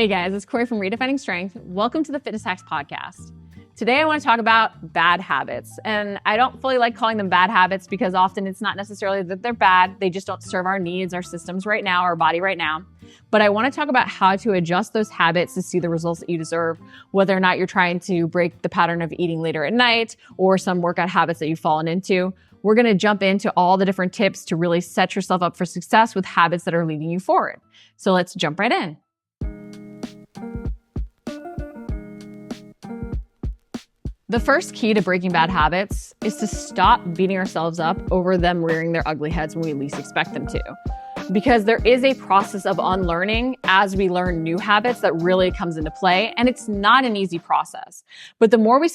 Hey guys, it's Corey from Redefining Strength. Welcome to the Fitness Hacks Podcast. Today I want to talk about bad habits. And I don't fully like calling them bad habits because often it's not necessarily that they're bad. They just don't serve our needs, our systems right now, our body right now. But I want to talk about how to adjust those habits to see the results that you deserve, whether or not you're trying to break the pattern of eating later at night or some workout habits that you've fallen into. We're going to jump into all the different tips to really set yourself up for success with habits that are leading you forward. So let's jump right in. The first key to breaking bad habits is to stop beating ourselves up over them rearing their ugly heads when we least expect them to. Because there is a process of unlearning as we learn new habits that really comes into play, and it's not an easy process. But the more we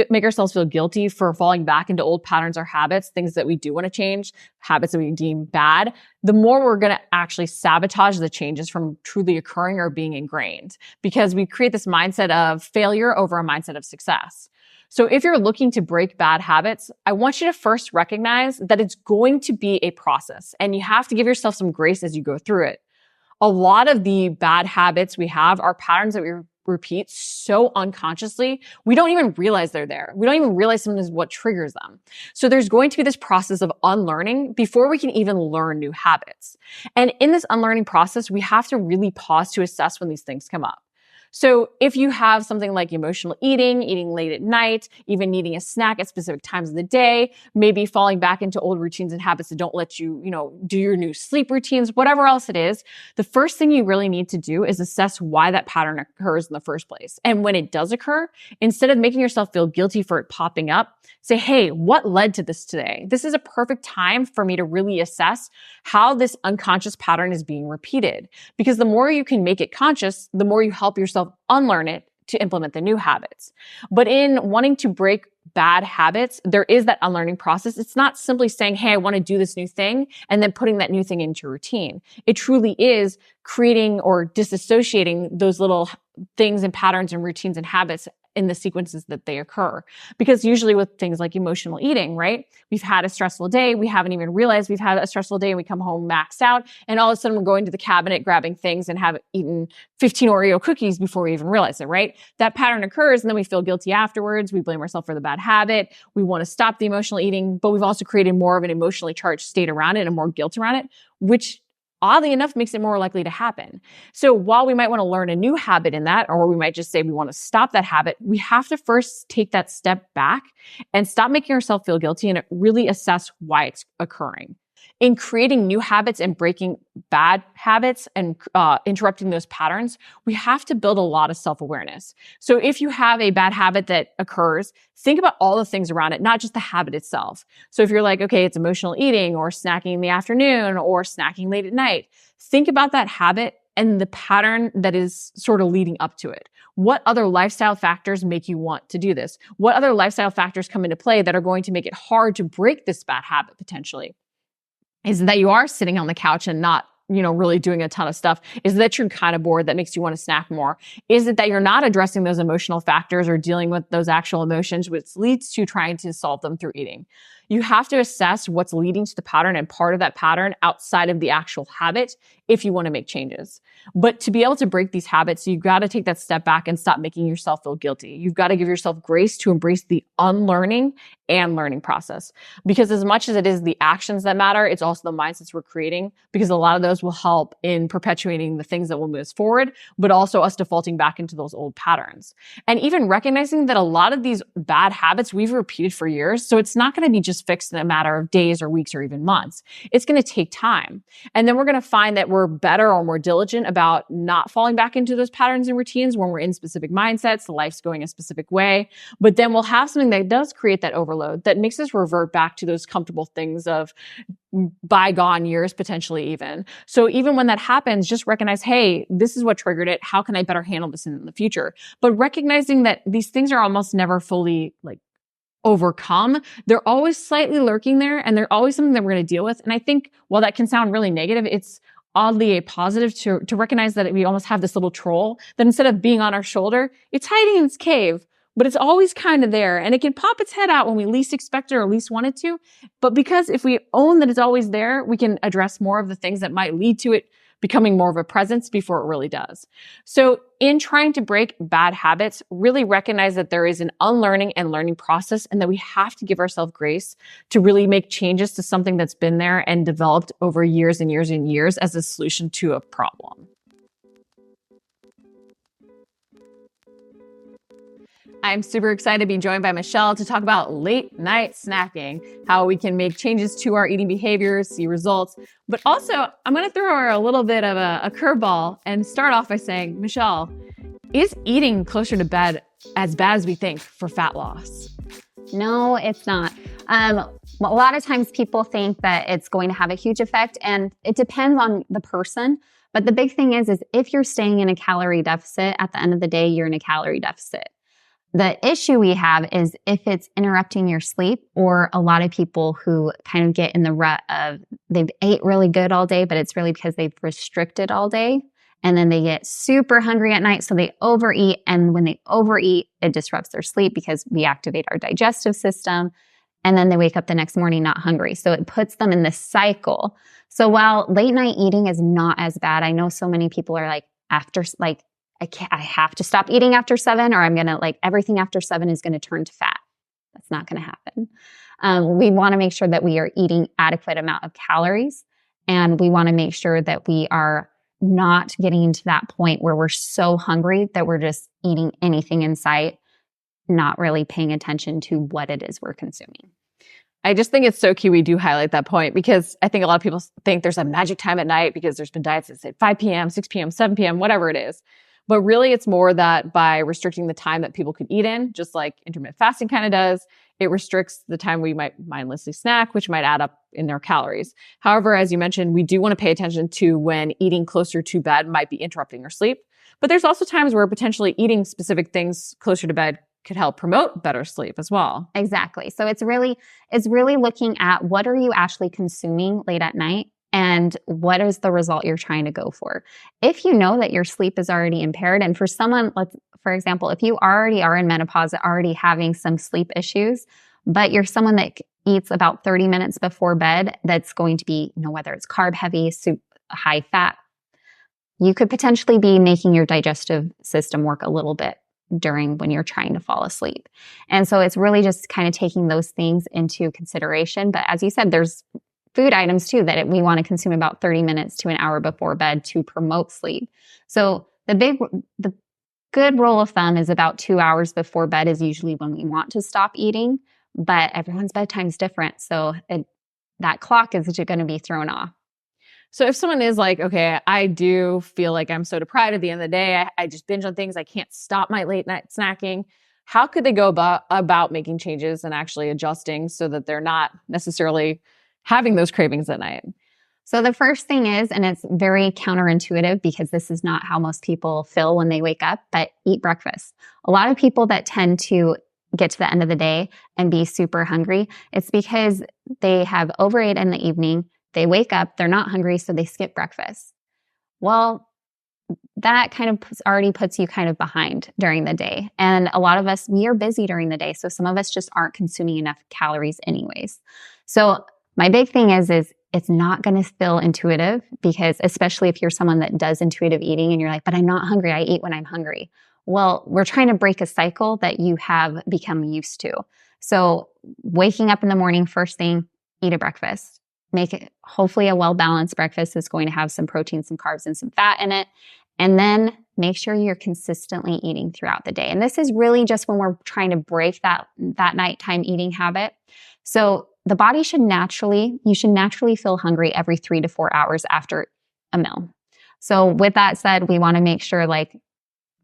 make ourselves feel guilty for falling back into old patterns or habits, things that we do want to change, habits that we deem bad, the more we're going to actually sabotage the changes from truly occurring or being ingrained. Because we create this mindset of failure over a mindset of success. So if you're looking to break bad habits, I want you to first recognize that it's going to be a process and you have to give yourself some grace as you go through it. A lot of the bad habits we have are patterns that we repeat so unconsciously, we don't even realize they're there. We don't even realize sometimes what triggers them. So there's going to be this process of unlearning before we can even learn new habits. And in this unlearning process, we have to really pause to assess when these things come up. So if you have something like emotional eating late at night, even needing a snack at specific times of the day, maybe falling back into old routines and habits that don't let you, do your new sleep routines, whatever else it is, the first thing you really need to do is assess why that pattern occurs in the first place. And when it does occur, instead of making yourself feel guilty for it popping up, say, hey, what led to this today? This is a perfect time for me to really assess how this unconscious pattern is being repeated. Because the more you can make it conscious, the more you help yourself unlearn it to implement the new habits. But in wanting to break bad habits, there is that unlearning process. It's not simply saying, hey, I want to do this new thing and then putting that new thing into routine. It truly is creating or disassociating those little things and patterns and routines and habits in the sequences that they occur. Because usually with things like emotional eating, right? We've had a stressful day. We haven't even realized we've had a stressful day and we come home maxed out. And all of a sudden we're going to the cabinet, grabbing things and have eaten 15 Oreo cookies before we even realize it, right? That pattern occurs and then we feel guilty afterwards. We blame ourselves for the bad habit. We want to stop the emotional eating, but we've also created more of an emotionally charged state around it and more guilt around it, which oddly enough makes it more likely to happen. So while we might want to learn a new habit in that, or we might just say we want to stop that habit, we have to first take that step back and stop making ourselves feel guilty and really assess why it's occurring. In creating new habits and breaking bad habits and interrupting those patterns, we have to build a lot of self-awareness. So if you have a bad habit that occurs, think about all the things around it, not just the habit itself. So if you're like, okay, it's emotional eating or snacking in the afternoon or snacking late at night, think about that habit and the pattern that is sort of leading up to it. What other lifestyle factors make you want to do this? What other lifestyle factors come into play that are going to make it hard to break this bad habit potentially? Is it that you are sitting on the couch and not, really doing a ton of stuff? Is it that you're kind of bored that makes you want to snack more? Is it that you're not addressing those emotional factors or dealing with those actual emotions, which leads to trying to solve them through eating? You have to assess what's leading to the pattern and part of that pattern outside of the actual habit if you want to make changes. But to be able to break these habits, you've got to take that step back and stop making yourself feel guilty. You've got to give yourself grace to embrace the unlearning and learning process. Because as much as it is the actions that matter, it's also the mindsets we're creating, because a lot of those will help in perpetuating the things that will move us forward, but also us defaulting back into those old patterns. And even recognizing that a lot of these bad habits we've repeated for years, so it's not going to be just fixed in a matter of days or weeks or even months. It's going to take time. And then we're going to find that we're better or more diligent about not falling back into those patterns and routines when we're in specific mindsets, life's going a specific way. But then we'll have something that does create that overload that makes us revert back to those comfortable things of bygone years, potentially even. So even when that happens, just recognize, hey, this is what triggered it. How can I better handle this in the future? But recognizing that these things are almost never fully overcome. They're always slightly lurking there, and they're always something that we're going to deal with. And I think while that can sound really negative, it's oddly a positive to recognize that we almost have this little troll that instead of being on our shoulder, it's hiding in its cave, but it's always kind of there. And it can pop its head out when we least expect it or least want it to. But because if we own that it's always there, we can address more of the things that might lead to it becoming more of a presence before it really does. So in trying to break bad habits, really recognize that there is an unlearning and learning process and that we have to give ourselves grace to really make changes to something that's been there and developed over years and years and years as a solution to a problem. I'm super excited to be joined by Michelle to talk about late night snacking, how we can make changes to our eating behaviors, see results. But also, I'm going to throw her a little bit of a curveball and start off by saying, Michelle, is eating closer to bed as bad as we think for fat loss? No, it's not. A lot of times people think that it's going to have a huge effect, and it depends on the person. But the big thing is if you're staying in a calorie deficit, at the end of the day, you're in a calorie deficit. The issue we have is if it's interrupting your sleep, or a lot of people who kind of get in the rut of they've ate really good all day, but it's really because they've restricted all day. And then they get super hungry at night, so they overeat. And when they overeat, it disrupts their sleep because we activate our digestive system. And then they wake up the next morning not hungry. So it puts them in this cycle. So while late night eating is not as bad, I know so many people are like, I have to stop eating after 7, or I'm going to everything after 7 is going to turn to fat. That's not going to happen. We want to make sure that we are eating adequate amount of calories, and we want to make sure that we are not getting to that point where we're so hungry that we're just eating anything in sight, not really paying attention to what it is we're consuming. I just think it's so key we do highlight that point, because I think a lot of people think there's a magic time at night because there's been diets that say 5 p.m., 6 p.m., 7 p.m., whatever it is. But really, it's more that by restricting the time that people could eat in, just like intermittent fasting kind of does, it restricts the time we might mindlessly snack, which might add up in their calories. However, as you mentioned, we do want to pay attention to when eating closer to bed might be interrupting our sleep. But there's also times where potentially eating specific things closer to bed could help promote better sleep as well. Exactly. So it's really looking at what are you actually consuming late at night, and what is the result you're trying to go for. If you know that your sleep is already impaired, and for someone, for example, if you already are in menopause, already having some sleep issues, but you're someone that eats about 30 minutes before bed, that's going to be, whether it's carb heavy, high fat, you could potentially be making your digestive system work a little bit during when you're trying to fall asleep. And so it's really just kind of taking those things into consideration. But as you said, there's food items too that we want to consume about 30 minutes to an hour before bed to promote sleep. So the good rule of thumb is about 2 hours before bed is usually when we want to stop eating, but everyone's bedtime is different. So that clock is going to be thrown off. So if someone is like, okay, I do feel like I'm so deprived at the end of the day, I just binge on things, I can't stop my late night snacking, how could they go about making changes and actually adjusting so that they're not necessarily having those cravings at night? So the first thing is, and it's very counterintuitive because this is not how most people feel when they wake up, but eat breakfast. A lot of people that tend to get to the end of the day and be super hungry, it's because they have overate in the evening, they wake up, they're not hungry, so they skip breakfast. Well, that kind of already puts you kind of behind during the day. And a lot of us, we are busy during the day, so some of us just aren't consuming enough calories anyways. So my big thing is it's not going to feel intuitive, because especially if you're someone that does intuitive eating and you're like, but I'm not hungry, I eat when I'm hungry. Well, we're trying to break a cycle that you have become used to. So waking up in the morning, first thing, eat a breakfast. Make it hopefully a well-balanced breakfast that's going to have some protein, some carbs, and some fat in it. And then make sure you're consistently eating throughout the day. And this is really just when we're trying to break that nighttime eating habit. So the body you should naturally feel hungry every 3 to 4 hours after a meal. So with that said, we want to make sure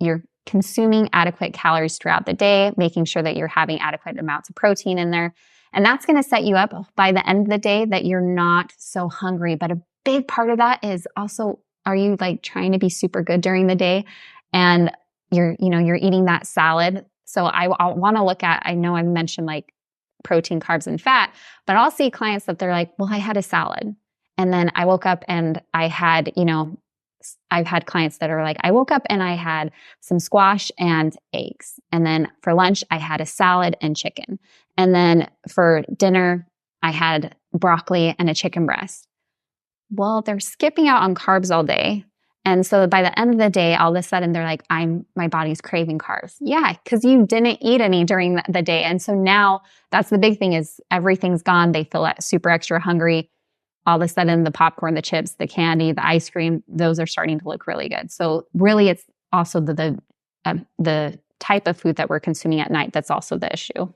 you're consuming adequate calories throughout the day, making sure that you're having adequate amounts of protein in there. And that's going to set you up by the end of the day that you're not so hungry. But a big part of that is also, are you trying to be super good during the day, and you're eating that salad? So I want to look at, I know I mentioned protein, carbs, and fat, but I'll see clients that they're like, well, I had a salad, and then I woke up and I had, I've had clients that are like, I woke up and I had some squash and eggs. And then for lunch, I had a salad and chicken. And then for dinner, I had broccoli and a chicken breast. Well, they're skipping out on carbs all day. And so by the end of the day, all of a sudden they're like, my body's craving carbs. Yeah, because you didn't eat any during the day. And so now that's the big thing is everything's gone. They feel super extra hungry. All of a sudden the popcorn, the chips, the candy, the ice cream, those are starting to look really good. So really it's also the type of food that we're consuming at night that's also the issue.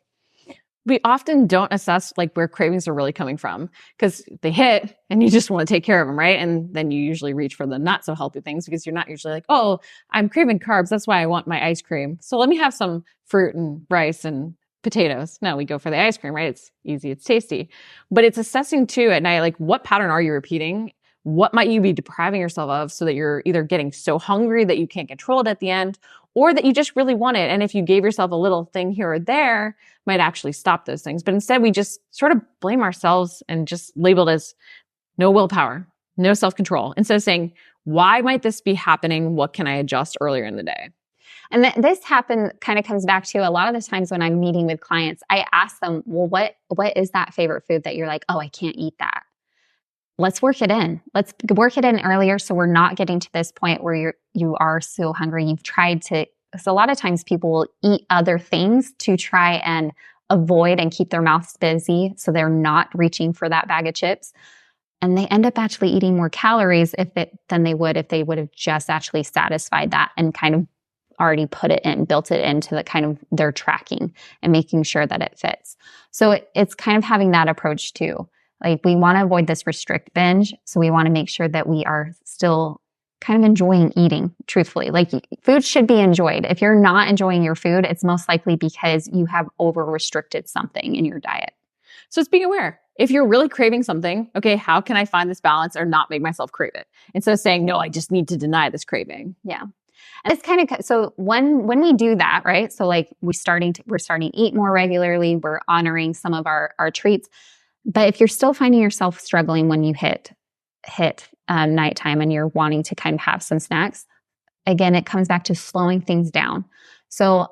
We often don't assess like where cravings are really coming from because they hit and you just want to take care of them, right? And then you usually reach for the not so healthy things because you're not usually like, oh, I'm craving carbs. That's why I want my ice cream. So let me have some fruit and rice and potatoes. No, we go for the ice cream, right? It's easy. It's tasty. But it's assessing too at night, like what pattern are you repeating? What might you be depriving yourself of so that you're either getting so hungry that you can't control it at the end or that you just really want it. And if you gave yourself a little thing here or there, might actually stop those things. But instead, we just sort of blame ourselves and just labeled as no willpower, no self-control. Instead of saying, why might this be happening? What can I adjust earlier in the day? And this kind of comes back to a lot of the times when I'm meeting with clients, I ask them, well, what is that favorite food that you're like, oh, I can't eat that? Let's work it in. Let's work it in earlier so we're not getting to this point where you are so hungry. You've tried to, so a lot of times people will eat other things to try and avoid and keep their mouths busy so they're not reaching for that bag of chips. And they end up actually eating more calories than they would if they would have just actually satisfied that and kind of already built it into the kind of their tracking and making sure that it fits. So it's kind of having that approach too. Like we want to avoid this restrict binge. So we want to make sure that we are still kind of enjoying eating, truthfully. Like food should be enjoyed. If you're not enjoying your food, it's most likely because you have over restricted something in your diet. So it's being aware. If you're really craving something, okay, how can I find this balance or not make myself crave it? Instead of saying, no, I just need to deny this craving. Yeah. And it's kind of, so when we do that, right? So like we're starting to eat more regularly. We're honoring some of our treats. But if you're still finding yourself struggling when you hit nighttime and you're wanting to kind of have some snacks, again, it comes back to slowing things down. So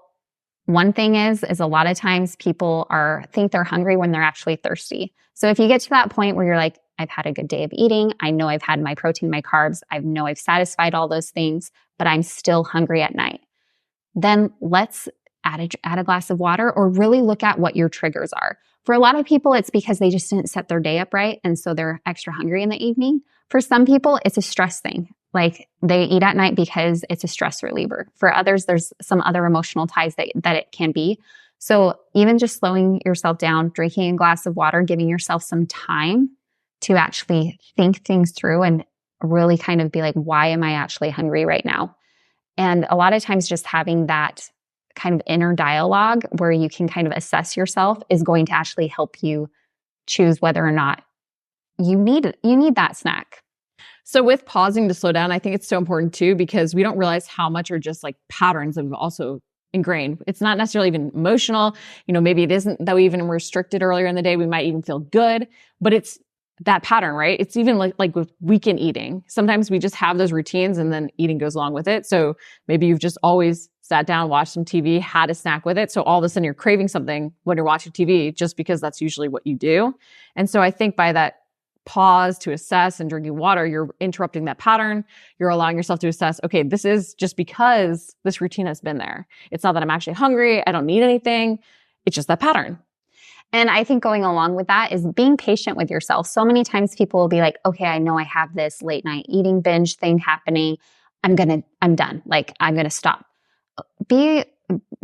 one thing is a lot of times people think they're hungry when they're actually thirsty. So if you get to that point where you're like, I've had a good day of eating, I know I've had my protein, my carbs, I know I've satisfied all those things, but I'm still hungry at night, then let's add a glass of water or really look at what your triggers are. For a lot of people, it's because they just didn't set their day up right, and so they're extra hungry in the evening. For some people, it's a stress thing. Like they eat at night because it's a stress reliever. For others, there's some other emotional ties that it can be. So even just slowing yourself down, drinking a glass of water, giving yourself some time to actually think things through and really kind of be like, why am I actually hungry right now? And a lot of times just having that kind of inner dialogue where you can kind of assess yourself is going to actually help you choose whether or not you need that snack. So with pausing to slow down, I think it's so important too, because we don't realize how much are just like patterns that we've also ingrained. It's not necessarily even emotional. Maybe it isn't that we even restricted earlier in the day. We might even feel good, but it's that pattern, right? It's even like with weekend eating. Sometimes we just have those routines and then eating goes along with it. So maybe you've just always sat down, watched some TV, had a snack with it. So all of a sudden you're craving something when you're watching TV just because that's usually what you do. And so I think by that pause to assess and drinking water, you're interrupting that pattern. You're allowing yourself to assess, okay, this is just because this routine has been there. It's not that I'm actually hungry. I don't need anything. It's just that pattern. And I think going along with that is being patient with yourself. So many times people will be like, okay, I know I have this late night eating binge thing happening. I'm done. Like I'm going to stop. Be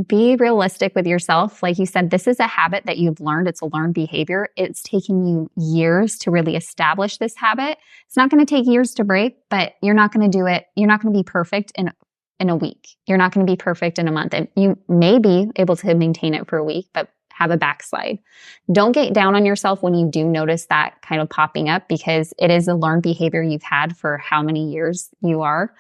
realistic with yourself. Like you said, this is a habit that you've learned. It's a learned behavior. It's taking you years to really establish this habit. It's not going to take years to break, but you're not going to do it. You're not going to be perfect in a week. You're not going to be perfect in a month. And you may be able to maintain it for a week, but have a backslide. Don't get down on yourself when you do notice that kind of popping up, because it is a learned behavior you've had for how many years you are.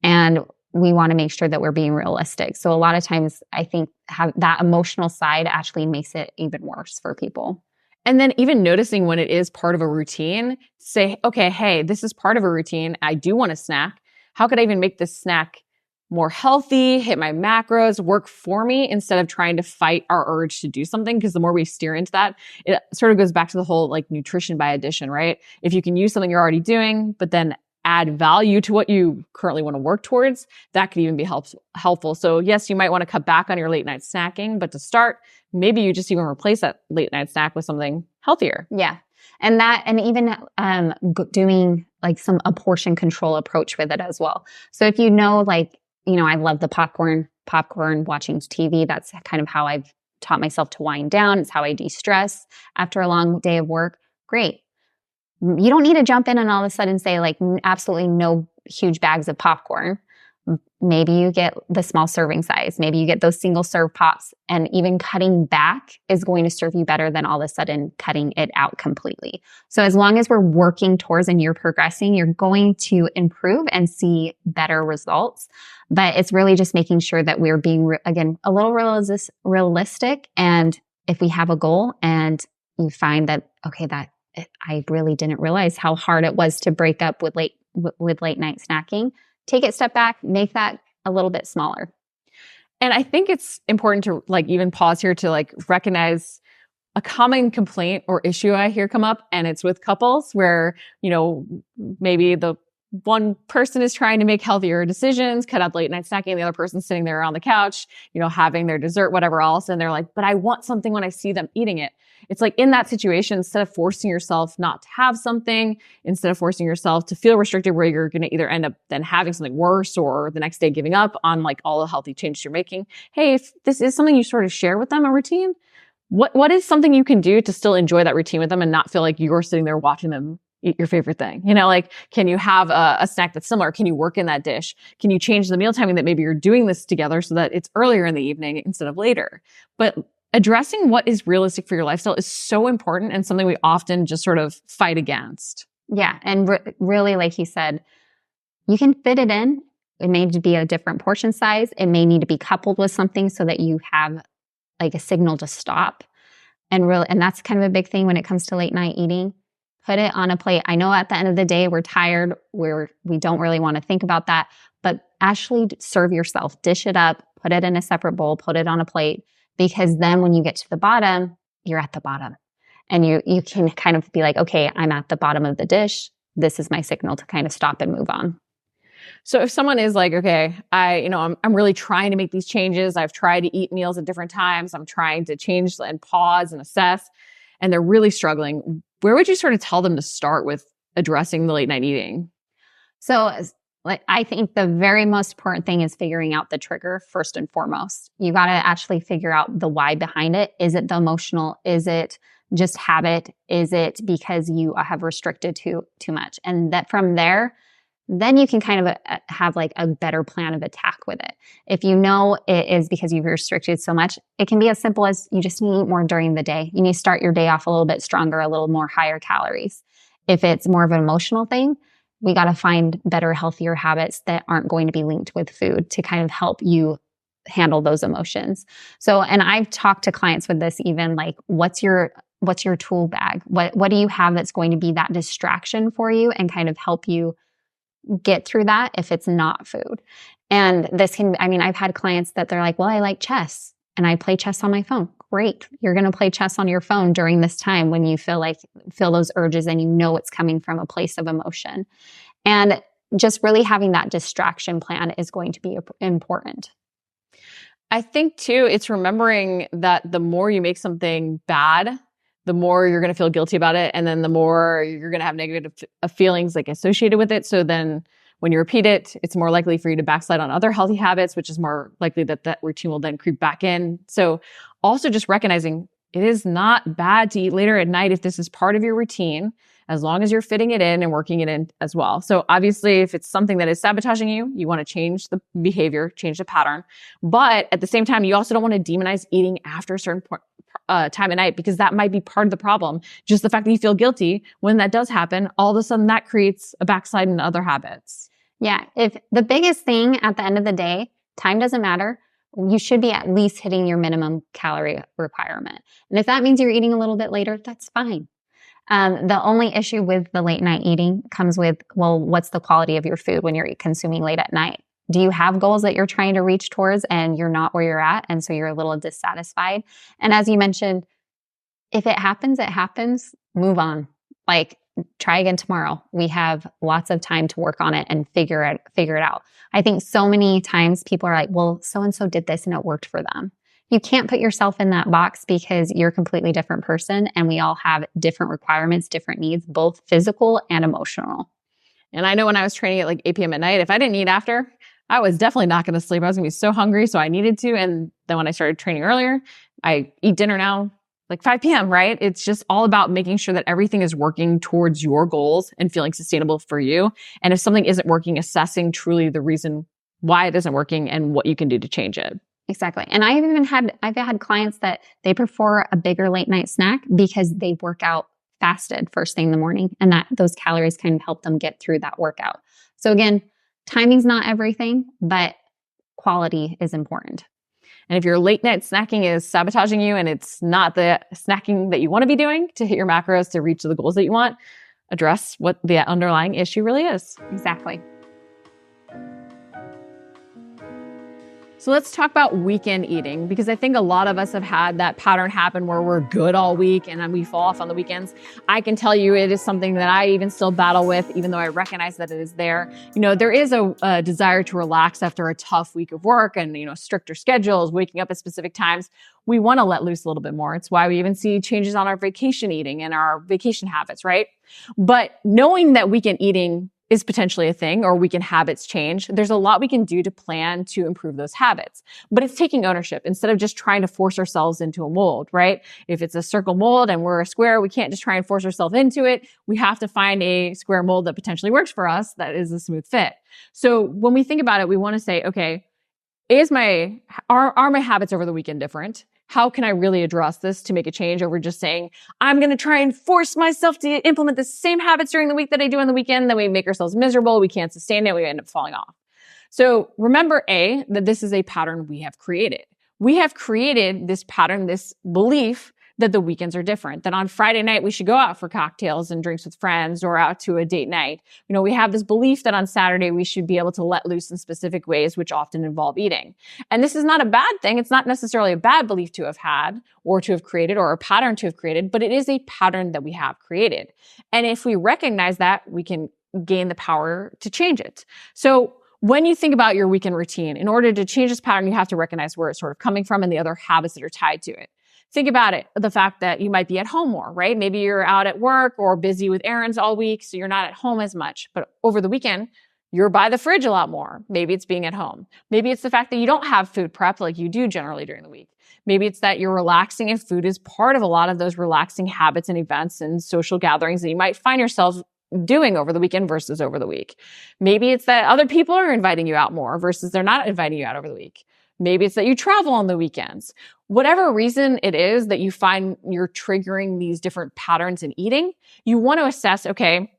And we want to make sure that we're being realistic. So a lot of times I think that emotional side actually makes it even worse for people. And then even noticing when it is part of a routine, say, okay, hey, this is part of a routine. I do want a snack. How could I even make this snack more healthy, hit my macros, work for me instead of trying to fight our urge to do something. Because the more we steer into that, it sort of goes back to the whole like nutrition by addition, right? If you can use something you're already doing, but then add value to what you currently want to work towards, that could even be helpful. So yes, you might want to cut back on your late night snacking, but to start, maybe you just even replace that late night snack with something healthier. Yeah. And even doing like a portion control approach with it as well. So if you know, like, I love the popcorn, watching TV. That's kind of how I've taught myself to wind down. It's how I de-stress after a long day of work. Great. You don't need to jump in and all of a sudden say like absolutely no huge bags of popcorn. Maybe you get the small serving size. Maybe you get those single serve pops, and even cutting back is going to serve you better than all of a sudden cutting it out completely. So as long as we're working towards and you're progressing, you're going to improve and see better results. But it's really just making sure that we're being, again, a little realistic. And if we have a goal and you find that, okay, I really didn't realize how hard it was to break up with late night snacking, take it a step back, make that a little bit smaller. And I think it's important to like even pause here to like recognize a common complaint or issue I hear come up, and it's with couples where, maybe the one person is trying to make healthier decisions, cut out late night snacking, and the other person's sitting there on the couch, having their dessert, whatever else. And they're like, but I want something when I see them eating it. It's like in that situation, instead of forcing yourself not to have something, instead of forcing yourself to feel restricted where you're going to either end up then having something worse or the next day giving up on like all the healthy changes you're making. Hey, if this is something you sort of share with them, a routine, what is something you can do to still enjoy that routine with them and not feel like you're sitting there watching them eat your favorite thing? Like, can you have a snack that's similar? Can you work in that dish? Can you change the meal timing that maybe you're doing this together so that it's earlier in the evening instead of later? But addressing what is realistic for your lifestyle is so important and something we often just sort of fight against. Yeah. And really, like he said, you can fit it in. It may need to be a different portion size. It may need to be coupled with something so that you have like a signal to stop. And that's kind of a big thing when it comes to late night eating. Put it on a plate. I know at the end of the day, we're tired. We don't really want to think about that, but actually serve yourself, dish it up, put it in a separate bowl, put it on a plate, because then when you get to the bottom, you're at the bottom and you can kind of be like, okay, I'm at the bottom of the dish. This is my signal to kind of stop and move on. So if someone is like, okay, I'm really trying to make these changes. I've tried to eat meals at different times. I'm trying to change and pause and assess, and they're really struggling. Where would you sort of tell them to start with addressing the late night eating? So I think the very most important thing is figuring out the trigger first and foremost. You got to actually figure out the why behind it. Is it the emotional? Is it just habit? Is it because you have restricted too much? And that from there, then you can kind of have like a better plan of attack with it. If you know it is because you've restricted so much, it can be as simple as you just need to eat more during the day. You need to start your day off a little bit stronger, a little more higher calories. If it's more of an emotional thing, we got to find better, healthier habits that aren't going to be linked with food to kind of help you handle those emotions. So, and I've talked to clients with this, even like, what's your tool bag? What do you have that's going to be that distraction for you and kind of help you get through that if it's not food? And I've had clients that they're like, well, I like chess and I play chess on my phone. Great. You're going to play chess on your phone during this time when you feel those urges and it's coming from a place of emotion. And just really having that distraction plan is going to be important. I think too, it's remembering that the more you make something bad, the more you're going to feel guilty about it. And then the more you're going to have negative feelings like associated with it. So then when you repeat it, it's more likely for you to backslide on other healthy habits, which is more likely that routine will then creep back in. So also just recognizing it is not bad to eat later at night if this is part of your routine, as long as you're fitting it in and working it in as well. So obviously, if it's something that is sabotaging you, you want to change the behavior, change the pattern. But at the same time, you also don't want to demonize eating after a certain time at night, because that might be part of the problem. Just the fact that you feel guilty when that does happen, all of a sudden that creates a backslide into other habits. Yeah. If the biggest thing at the end of the day, time doesn't matter. You should be at least hitting your minimum calorie requirement. And if that means you're eating a little bit later, that's fine. The only issue with the late night eating comes with, well, what's the quality of your food when you're consuming late at night? Do you have goals that you're trying to reach towards and you're not where you're at? And so you're a little dissatisfied. And as you mentioned, if it happens, move on. Like, try again tomorrow. We have lots of time to work on it and figure it out. I think so many times people are like, well, so-and-so did this and it worked for them. You can't put yourself in that box because you're a completely different person and we all have different requirements, different needs, both physical and emotional. And I know when I was training at like 8 p.m. at night, if I didn't eat after, I was definitely not going to sleep. I was going to be so hungry. So I needed to. And then when I started training earlier, I eat dinner now like 5 p.m., right? It's just all about making sure that everything is working towards your goals and feeling sustainable for you. And if something isn't working, assessing truly the reason why it isn't working and what you can do to change it. Exactly. And I've had clients that they prefer a bigger late night snack because they work out fasted first thing in the morning and that those calories kind of help them get through that workout. So again, timing's not everything, but quality is important. And if your late night snacking is sabotaging you and it's not the snacking that you want to be doing to hit your macros to reach the goals that you want, address what the underlying issue really is. Exactly. So let's talk about weekend eating, because I think a lot of us have had that pattern happen where we're good all week and then we fall off on the weekends. I can tell you it is something that I even still battle with, even though I recognize that it is there. There is a desire to relax after a tough week of work and, stricter schedules, waking up at specific times. We want to let loose a little bit more. It's why we even see changes on our vacation eating and our vacation habits, right? But knowing that weekend eating is potentially a thing, or weekend habits change, there's a lot we can do to plan to improve those habits. But it's taking ownership instead of just trying to force ourselves into a mold, right? If it's a circle mold and we're a square, we can't just try and force ourselves into it. We have to find a square mold that potentially works for us that is a smooth fit. So when we think about it, we want to say, okay, are my habits over the weekend different? How can I really address this to make a change over just saying, I'm going to try and force myself to implement the same habits during the week that I do on the weekend? Then we make ourselves miserable. We can't sustain it. We end up falling off. So remember, that this is a pattern we have created. We have created this pattern, this belief that the weekends are different, that on Friday night we should go out for cocktails and drinks with friends or out to a date night. We have this belief that on Saturday we should be able to let loose in specific ways, which often involve eating. And this is not a bad thing. It's not necessarily a bad belief to have had or to have created or a pattern to have created, but it is a pattern that we have created. And if we recognize that, we can gain the power to change it. So when you think about your weekend routine, in order to change this pattern, you have to recognize where it's sort of coming from and the other habits that are tied to it. Think about it, the fact that you might be at home more, right? Maybe you're out at work or busy with errands all week, so you're not at home as much. But over the weekend, you're by the fridge a lot more. Maybe it's being at home. Maybe it's the fact that you don't have food prep like you do generally during the week. Maybe it's that you're relaxing and food is part of a lot of those relaxing habits and events and social gatherings that you might find yourself doing over the weekend versus over the week. Maybe it's that other people are inviting you out more versus they're not inviting you out over the week. Maybe it's that you travel on the weekends. Whatever reason it is that you find you're triggering these different patterns in eating, you want to assess, okay,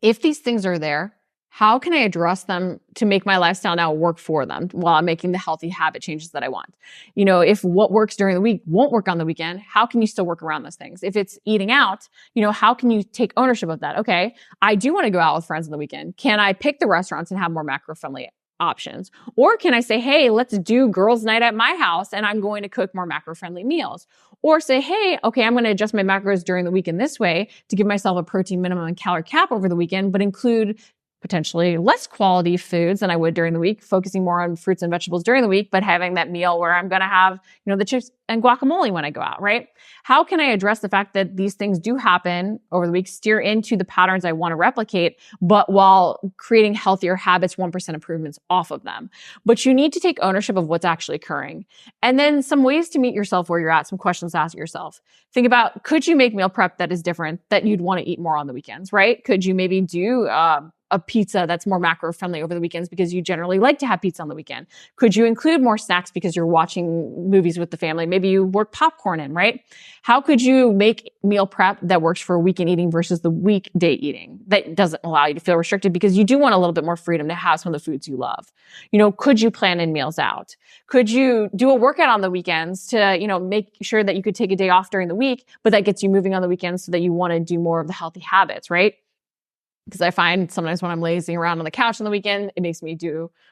if these things are there, how can I address them to make my lifestyle now work for them while I'm making the healthy habit changes that I want? If what works during the week won't work on the weekend, how can you still work around those things? If it's eating out, how can you take ownership of that? Okay, I do want to go out with friends on the weekend. Can I pick the restaurants and have more macro-friendly options? Or can I say, hey, let's do girls' night at my house and I'm going to cook more macro-friendly meals? Or say, hey, okay, I'm going to adjust my macros during the week in this way to give myself a protein minimum and calorie cap over the weekend, but include potentially less quality foods than I would during the week, focusing more on fruits and vegetables during the week, but having that meal where I'm going to have, the chips and guacamole when I go out, right? How can I address the fact that these things do happen over the week, steer into the patterns I want to replicate, but while creating healthier habits, 1% improvements off of them? But you need to take ownership of what's actually occurring. And then some ways to meet yourself where you're at, some questions to ask yourself. Think about, could you make meal prep that is different, that you'd want to eat more on the weekends, right? Could you maybe do a pizza that's more macro friendly over the weekends because you generally like to have pizza on the weekend? Could you include more snacks because you're watching movies with the family? Maybe you work popcorn in, right? How could you make meal prep that works for weekend eating versus the weekday eating that doesn't allow you to feel restricted because you do want a little bit more freedom to have some of the foods you love? Could you plan in meals out? Could you do a workout on the weekends to, make sure that you could take a day off during the week, but that gets you moving on the weekends so that you want to do more of the healthy habits, right? Because I find sometimes when I'm lazing around on the couch on the weekend, it makes me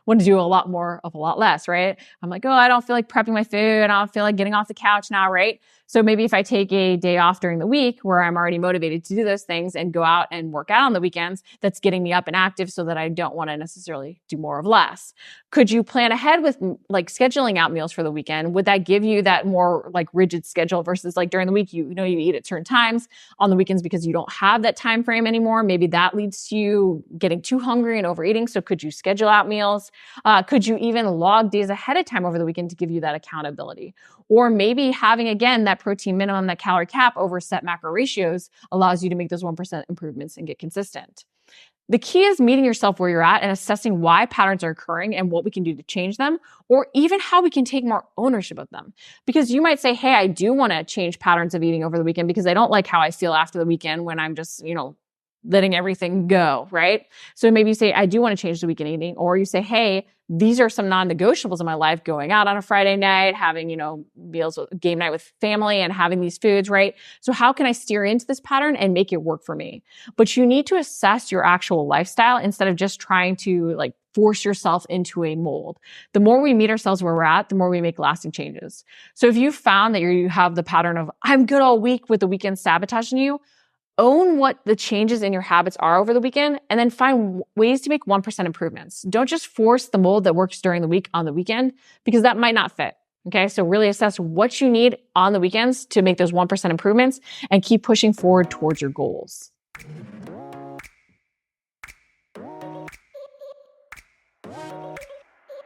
want to do a lot more of a lot less, right? I'm like, oh, I don't feel like prepping my food. I don't feel like getting off the couch now, right? So maybe if I take a day off during the week where I'm already motivated to do those things and go out and work out on the weekends, that's getting me up and active so that I don't want to necessarily do more of less. Could you plan ahead with like scheduling out meals for the weekend? Would that give you that more like rigid schedule versus like during the week, you eat at certain times on the weekends because you don't have that time frame anymore? Maybe that leads to you getting too hungry and overeating. So could you schedule out meals? Could you even log days ahead of time over the weekend to give you that accountability? Or maybe having, again, that protein minimum, that calorie cap over set macro ratios allows you to make those 1% improvements and get consistent. The key is meeting yourself where you're at and assessing why patterns are occurring and what we can do to change them, or even how we can take more ownership of them. Because you might say, hey, I do want to change patterns of eating over the weekend because I don't like how I feel after the weekend when I'm just, letting everything go, right? So maybe you say, I do want to change the weekend eating, or you say, hey, these are some non-negotiables in my life, going out on a Friday night, having, meals, game night with family and having these foods, right? So how can I steer into this pattern and make it work for me? But you need to assess your actual lifestyle instead of just trying to like force yourself into a mold. The more we meet ourselves where we're at, the more we make lasting changes. So if you found that you have the pattern of, I'm good all week with the weekend sabotaging you, own what the changes in your habits are over the weekend and then find ways to make 1% improvements. Don't just force the mold that works during the week on the weekend because that might not fit. Okay. So really assess what you need on the weekends to make those 1% improvements and keep pushing forward towards your goals.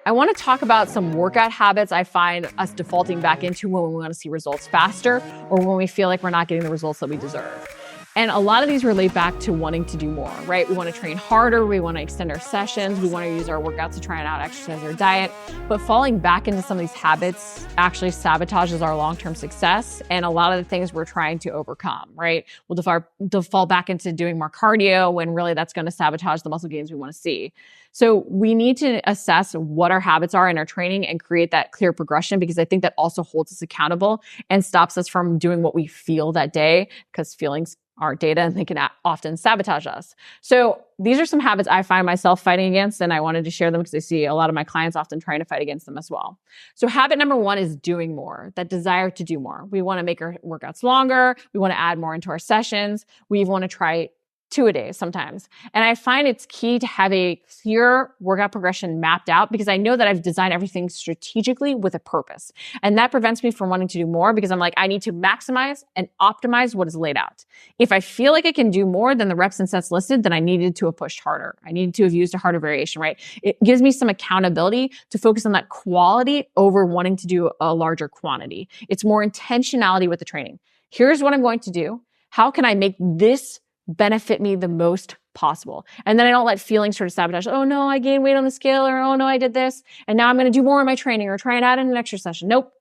I want to talk about some workout habits I find us defaulting back into when we want to see results faster or when we feel like we're not getting the results that we deserve. And a lot of these relate back to wanting to do more, right? We want to train harder. We want to extend our sessions. We want to use our workouts to try and out exercise our diet. But falling back into some of these habits actually sabotages our long-term success and a lot of the things we're trying to overcome, right? We'll default back into doing more cardio when really that's going to sabotage the muscle gains we want to see. So we need to assess what our habits are in our training and create that clear progression, because I think that also holds us accountable and stops us from doing what we feel that day, because feelings are data and they can often sabotage us. So these are some habits I find myself fighting against, and I wanted to share them because I see a lot of my clients often trying to fight against them as well. So habit number one is doing more, that desire to do more. We want to make our workouts longer. We want to add more into our sessions. We even want to try 2 a day sometimes. And I find it's key to have a clear workout progression mapped out, because I know that I've designed everything strategically with a purpose. And that prevents me from wanting to do more, because I'm like, I need to maximize and optimize what is laid out. If I feel like I can do more than the reps and sets listed, then I needed to have pushed harder. I needed to have used a harder variation, right? It gives me some accountability to focus on that quality over wanting to do a larger quantity. It's more intentionality with the training. Here's what I'm going to do. How can I make this benefit me the most possible? And then I don't let feelings sort of sabotage. Oh no, I gained weight on the scale, or oh no, I did this, and now I'm going to do more in my training or try and add in an extra session. Nope.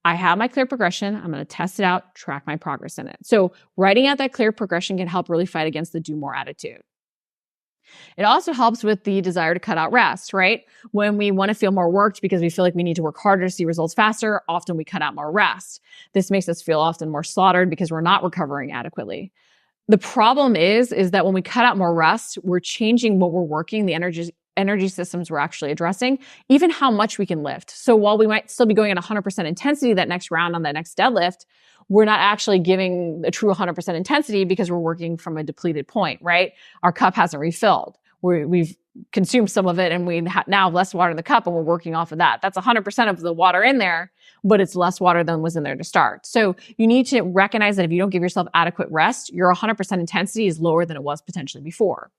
I have my clear progression. I'm going to test it out, track my progress in it. So writing out that clear progression can help really fight against the do more attitude. It also helps with the desire to cut out rest, right? When we want to feel more worked because we feel like we need to work harder to see results faster, often we cut out more rest. This makes us feel often more slaughtered because we're not recovering adequately. The problem is that when we cut out more rest, we're changing what we're working, the energy systems we're actually addressing, even how much we can lift. So while we might still be going at 100% intensity that next round on that next deadlift, we're not actually giving a true 100% intensity because we're working from a depleted point, right? Our cup hasn't refilled. We've consumed some of it and we now have less water in the cup, and we're working off of that. That's 100% of the water in there, but it's less water than was in there to start. So you need to recognize that if you don't give yourself adequate rest, your 100% intensity is lower than it was potentially before.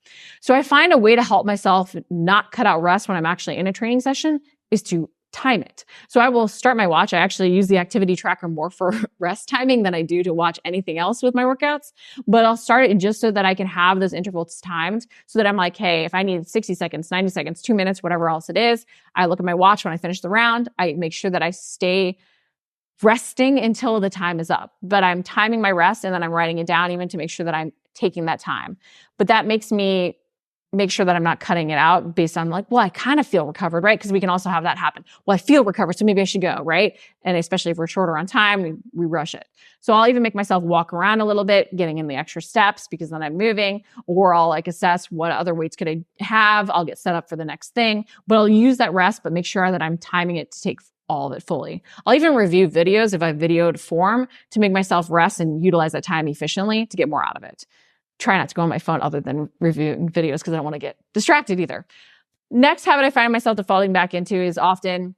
So I find a way to help myself not cut out rest when I'm actually in a training session is to time it. So I will start my watch. I actually use the activity tracker more for rest timing than I do to watch anything else with my workouts, but I'll start it just so that I can have those intervals timed, so that I'm like, hey, if I need 60 seconds, 90 seconds, 2 minutes, whatever else it is, I look at my watch when I finish the round. I make sure that I stay resting until the time is up, but I'm timing my rest and then I'm writing it down even to make sure that I'm taking that time. But that makes me make sure that I'm not cutting it out based on like, well, I kind of feel recovered, right? Because we can also have that happen. Well, I feel recovered, so maybe I should go, right? And especially if we're shorter on time, we rush it. So I'll even make myself walk around a little bit, getting in the extra steps because then I'm moving, or I'll like assess what other weights could I have. I'll get set up for the next thing, but I'll use that rest, but make sure that I'm timing it to take all of it fully. I'll even review videos if I videoed form to make myself rest and utilize that time efficiently to get more out of it. Try not to go on my phone other than reviewing videos because I don't want to get distracted either. Next habit I find myself defaulting back into is often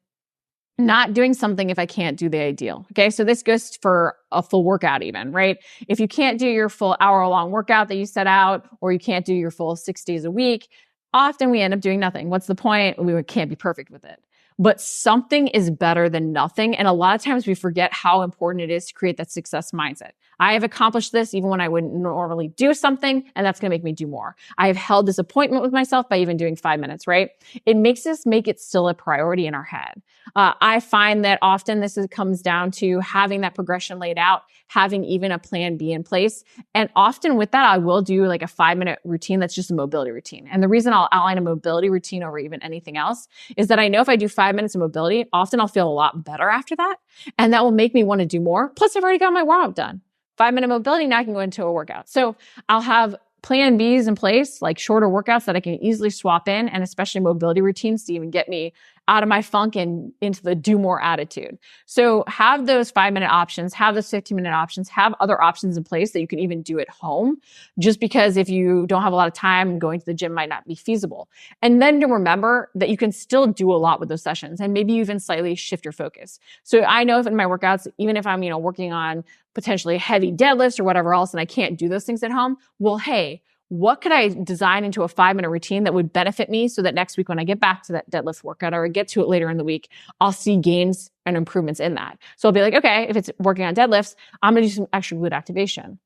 not doing something if I can't do the ideal. Okay. So this goes for a full workout even, right? If you can't do your full hour-long workout that you set out, or you can't do your full 6 days a week, often we end up doing nothing. What's the point? We can't be perfect with it. But something is better than nothing. And a lot of times we forget how important it is to create that success mindset. I have accomplished this even when I wouldn't normally do something, and that's going to make me do more. I have held this appointment with myself by even doing 5 minutes, right? It makes us make it still a priority in our head. I find that often comes down to having that progression laid out, having even a plan B in place. And often with that, I will do like a 5-minute routine that's just a mobility routine. And the reason I'll outline a mobility routine over even anything else is that I know if I do 5 minutes of mobility, often I'll feel a lot better after that. And that will make me want to do more. Plus, I've already got my warm-up done. 5-minute mobility, now I can go into a workout. So I'll have plan Bs in place, like shorter workouts that I can easily swap in, and especially mobility routines to even get me out of my funk and into the do more attitude. So have those 5-minute options, have those 15-minute options, have other options in place that you can even do at home, just because if you don't have a lot of time, going to the gym might not be feasible. And then to remember that you can still do a lot with those sessions, and maybe even slightly shift your focus. So I know if in my workouts, even if I'm, working on potentially heavy deadlifts or whatever else, and I can't do those things at home, well, hey, what could I design into a 5-minute routine that would benefit me so that next week when I get back to that deadlift workout or I get to it later in the week, I'll see gains and improvements in that. So I'll be like, okay, if it's working on deadlifts, I'm going to do some extra glute activation.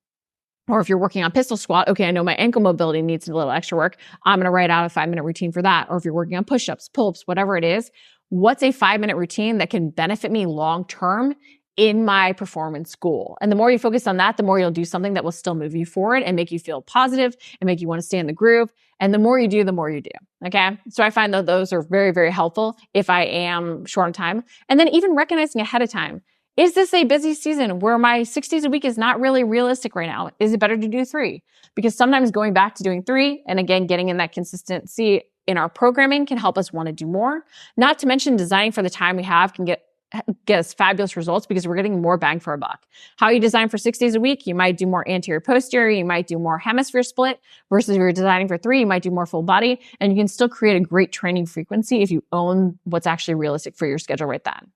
Or if you're working on pistol squat, okay, I know my ankle mobility needs a little extra work. I'm going to write out a 5-minute routine for that. Or if you're working on push-ups, pull-ups, whatever it is, what's a 5-minute routine that can benefit me long-term in my performance goal? And the more you focus on that, the more you'll do something that will still move you forward and make you feel positive and make you want to stay in the groove. And the more you do, the more you do. Okay. So I find that those are very, very helpful if I am short on time. And then even recognizing ahead of time, is this a busy season where my 6 days a week is not really realistic right now? Is it better to do 3? Because sometimes going back to doing 3 and again, getting in that consistency in our programming can help us want to do more. Not to mention designing for the time we have can get us fabulous results because we're getting more bang for our buck. How you design for 6 days a week, you might do more anterior posterior, you might do more hemisphere split, versus if you're designing for 3, you might do more full body, and you can still create a great training frequency if you own what's actually realistic for your schedule right then.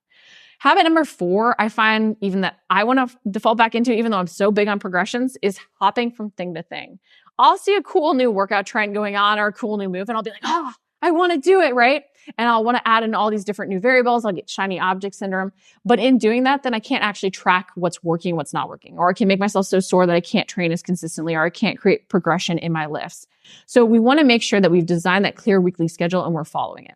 Habit number 4, I find even that I want to default back into, even though I'm so big on progressions, is hopping from thing to thing. I'll see a cool new workout trend going on or a cool new move, and I'll be like, oh, I want to do it, right? And I'll want to add in all these different new variables. I'll get shiny object syndrome. But in doing that, then I can't actually track what's working, what's not working. Or I can make myself so sore that I can't train as consistently, or I can't create progression in my lifts. So we want to make sure that we've designed that clear weekly schedule and we're following it.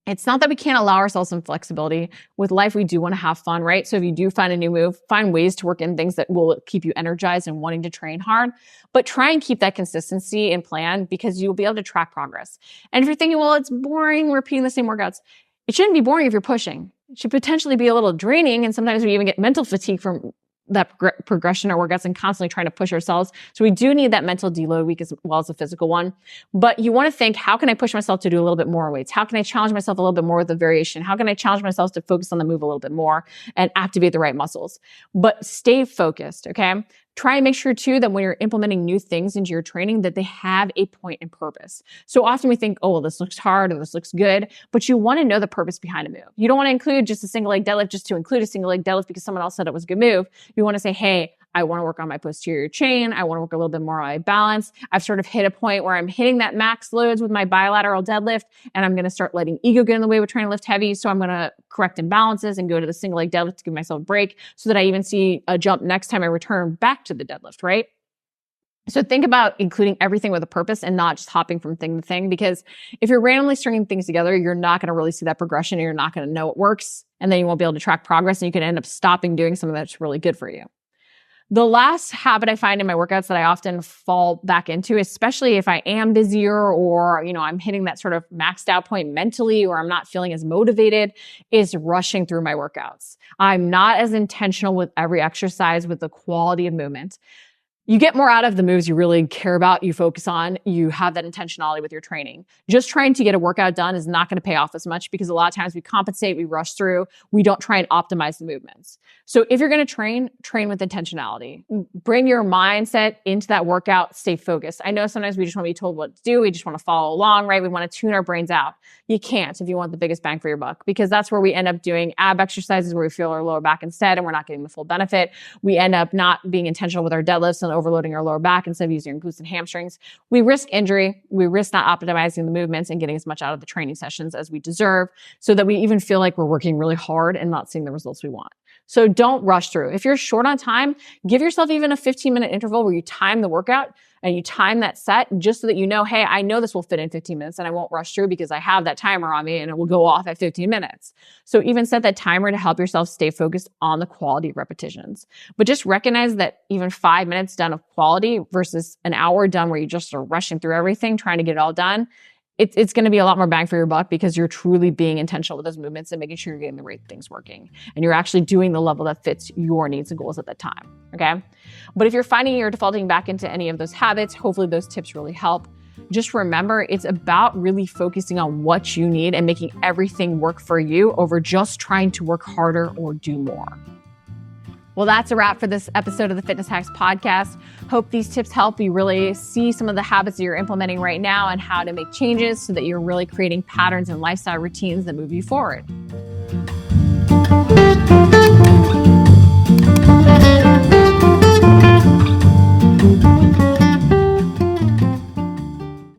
It's not that we can't allow ourselves some flexibility. With life, we do want to have fun, right? So if you do find a new move, find ways to work in things that will keep you energized and wanting to train hard, but try and keep that consistency in plan because you'll be able to track progress. And if you're thinking, well, it's boring repeating the same workouts, it shouldn't be boring if you're pushing. It should potentially be a little draining. And sometimes we even get mental fatigue from that progression or workouts and constantly trying to push ourselves. So we do need that mental deload week as well as a physical one. But you want to think, how can I push myself to do a little bit more weights? How can I challenge myself a little bit more with the variation? How can I challenge myself to focus on the move a little bit more and activate the right muscles? But stay focused, okay? Try and make sure too that when you're implementing new things into your training that they have a point and purpose. So often we think, oh, well, this looks hard or this looks good, but you want to know the purpose behind a move. You don't want to include just a single leg deadlift just to include a single leg deadlift because someone else said it was a good move. You want to say, hey, I want to work on my posterior chain. I want to work a little bit more on my balance. I've sort of hit a point where I'm hitting that max loads with my bilateral deadlift, and I'm going to start letting ego get in the way with trying to lift heavy. So I'm going to correct imbalances and go to the single leg deadlift to give myself a break so that I even see a jump next time I return back to the deadlift, right? So think about including everything with a purpose and not just hopping from thing to thing, because if you're randomly stringing things together, you're not going to really see that progression and you're not going to know what works. And then you won't be able to track progress and you can end up stopping doing something that's really good for you. The last habit I find in my workouts that I often fall back into, especially if I am busier or, I'm hitting that sort of maxed out point mentally or I'm not feeling as motivated, is rushing through my workouts. I'm not as intentional with every exercise with the quality of movement. You get more out of the moves you really care about, you focus on, you have that intentionality with your training. Just trying to get a workout done is not going to pay off as much because a lot of times we compensate, we rush through, we don't try and optimize the movements. So if you're going to train with intentionality. Bring your mindset into that workout, stay focused. I know sometimes we just want to be told what to do, we just want to follow along, right? We want to tune our brains out. You can't if you want the biggest bang for your buck, because that's where we end up doing ab exercises where we feel our lower back instead and we're not getting the full benefit. We end up not being intentional with our deadlifts and overloading our lower back instead of using our glutes and hamstrings. We risk injury. We risk not optimizing the movements and getting as much out of the training sessions as we deserve, so that we even feel like we're working really hard and not seeing the results we want. So don't rush through. If you're short on time, give yourself even a 15-minute interval where you time the workout and you time that set just so that you know, hey, I know this will fit in 15 minutes and I won't rush through because I have that timer on me and it will go off at 15 minutes. So even set that timer to help yourself stay focused on the quality of repetitions. But just recognize that even 5 minutes done of quality versus an hour done where you just are rushing through everything, trying to get it all done, it's going to be a lot more bang for your buck because you're truly being intentional with those movements and making sure you're getting the right things working. And you're actually doing the level that fits your needs and goals at that time. Okay. But if you're finding you're defaulting back into any of those habits, hopefully those tips really help. Just remember, it's about really focusing on what you need and making everything work for you over just trying to work harder or do more. Well, that's a wrap for this episode of the Fitness Hacks Podcast. Hope these tips help you really see some of the habits that you're implementing right now and how to make changes so that you're really creating patterns and lifestyle routines that move you forward.